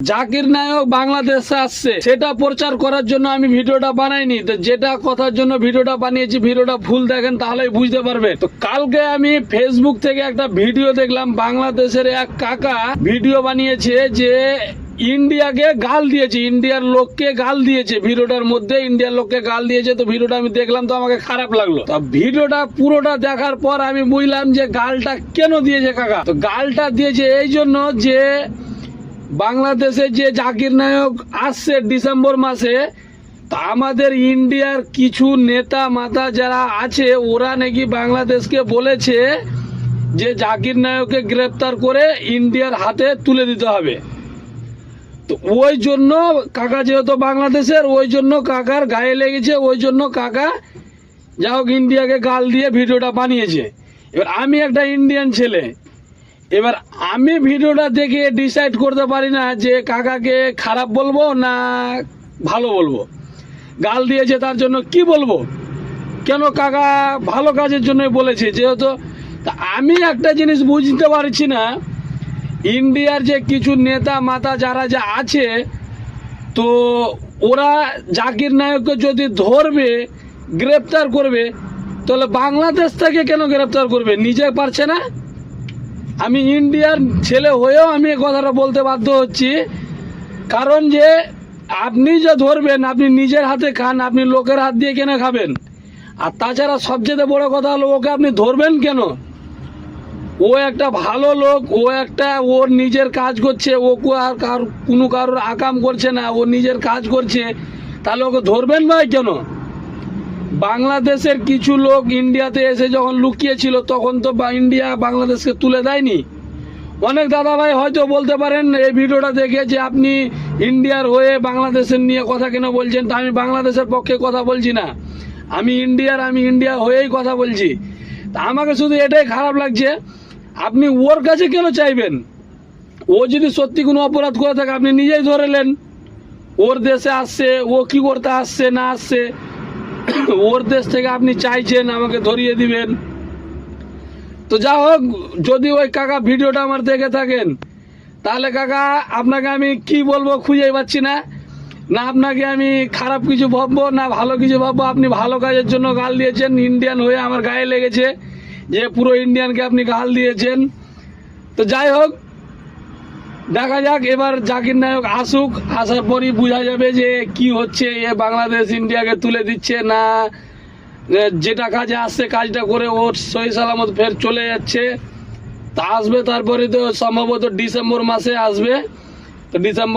জাকির নায়ক বাংলাদেশে আসছে সেটা প্রচার করার জন্য আমি ভিডিওটা বানাইনি। তো যেটা কথার জন্য ভিডিওটা বানিয়েছি, ভিডিওটা ফুল দেখেন তাহলেই বুঝতে পারবে। তো কালকে আমি ফেসবুক থেকে একটা ভিডিও দেখলাম, বাংলাদেশের এক কাকা ভিডিও বানিয়েছে যে ইন্ডিয়াকে গাল দিয়েছে, ইন্ডিয়ার লোককে গাল দিয়েছে। ভিডিওটার মধ্যে ইন্ডিয়ার লোককে গাল দিয়েছে। তো ভিডিওটা আমি দেখলাম, তো আমাকে খারাপ লাগলো। তো ভিডিওটা পুরোটা দেখার পর আমি বুঝলাম যে গালটা কেন দিয়েছে কাকা। তো গালটা দিয়েছে এই জন্য যে বাংলাদেশে যে জাকির নায়ক আসছে ডিসেম্বর মাসে, তা আমাদের ইন্ডিয়ার কিছু নেতা মাতা যারা আছে ওরা নাকি বাংলাদেশকে বলেছে যে জাকির নায়ককে গ্রেপ্তার করে ইন্ডিয়ার হাতে তুলে দিতে হবে। তো ওই জন্য কাকা যেহেতু বাংলাদেশের, ওই জন্য কাকার গায়ে লেগেছে, ওই জন্য কাকা যা হোক ইন্ডিয়াকে গাল দিয়ে ভিডিওটা বানিয়েছে। এবার আমি একটা ইন্ডিয়ান ছেলে, এবার আমি ভিডিওটা দেখে ডিসাইড করতে পারি না যে কাকাকে খারাপ বলবো না ভালো বলবো। গাল দিয়েছে তার জন্য কি বলবো, কেন কাকা ভালো কাজের জন্য বলেছে যেহেতু। তা আমি একটা জিনিস বুঝতে পারছি না, ইন্ডিয়ার যে কিছু নেতা মাতা যারা যা আছে, তো ওরা জাকির নায়ককে যদি ধরবে গ্রেপ্তার করবে, তাহলে বাংলাদেশ থেকে কেন গ্রেপ্তার করবে? নিজে পারছে না? আমি ইন্ডিয়ার ছেলে হয়েও আমি এই কথাটা বলতে বাধ্য হচ্ছি, কারণ যে আপনি যে ধরবেন আপনি নিজের হাতে খান, আপনি লোকের হাত দিয়ে কেন খাবেন? আর তাছাড়া সবচেয়ে বড় কথা হলো ওকে আপনি ধরবেন কেন? ও একটা ভালো লোক, ও একটা ওর নিজের কাজ করছে, ও আর কোনো কারোর আকাম করছে না, ও নিজের কাজ করছে, তাহলে ওকে ধরবেন ভাই কেন? বাংলাদেশের কিছু লোক ইন্ডিয়াতে এসে যখন লুকিয়েছিল তখন তো ইন্ডিয়া বাংলাদেশকে তুলে দেয়নি। অনেক দাদা ভাই হয়তো বলতে পারেন এই ভিডিওটা দেখে যে আপনি ইন্ডিয়ার হয়ে বাংলাদেশের নিয়ে কথা কেন বলছেন। তা আমি বাংলাদেশের পক্ষে কথা বলছি না, আমি ইন্ডিয়া হয়েই কথা বলছি। তা আমাকে শুধু এটাই খারাপ লাগছে, আপনি ওর কাছে কেন চাইবেন? ও যদি সত্যি কোনো অপরাধ করে থাকে আপনি নিজেই ধরেলেন। ওর দেশে আসছে, ও কি করতে আসছে না আসছে, ওর দেশ থেকে আপনি চাইছেন আমাকে ধরিয়ে দিবেন। তো যা হোক, যদি ওই কাকা ভিডিওটা আমার দেখে থাকেন, তাহলে কাকা আপনাকে আমি কি বলবো খুঁজেই পাচ্ছি না। না আপনাকে আমি খারাপ কিছু ভাববো না ভালো কিছু ভাববো। আপনি ভালো কাজের জন্য গাল দিয়েছেন, ইন্ডিয়ান হয়ে আমার গায়ে লেগেছে যে পুরো ইন্ডিয়ানকে আপনি গাল দিয়েছেন। তো যাই হোক, দেখা যাক এবার জাকির নায়ক আসুক, আসার পরই বোঝা যাবে যে কি হচ্ছে। এ বাংলাদেশ ইন্ডিয়াকে তুলে দিচ্ছে না যেটা কাজে আসছে কাজটা করে ওর সহি সালামত ফের চলে যাচ্ছে। তা আসবে তারপরে তো সম্ভবত ডিসেম্বর মাসে আসবে। তো ডিসেম্বর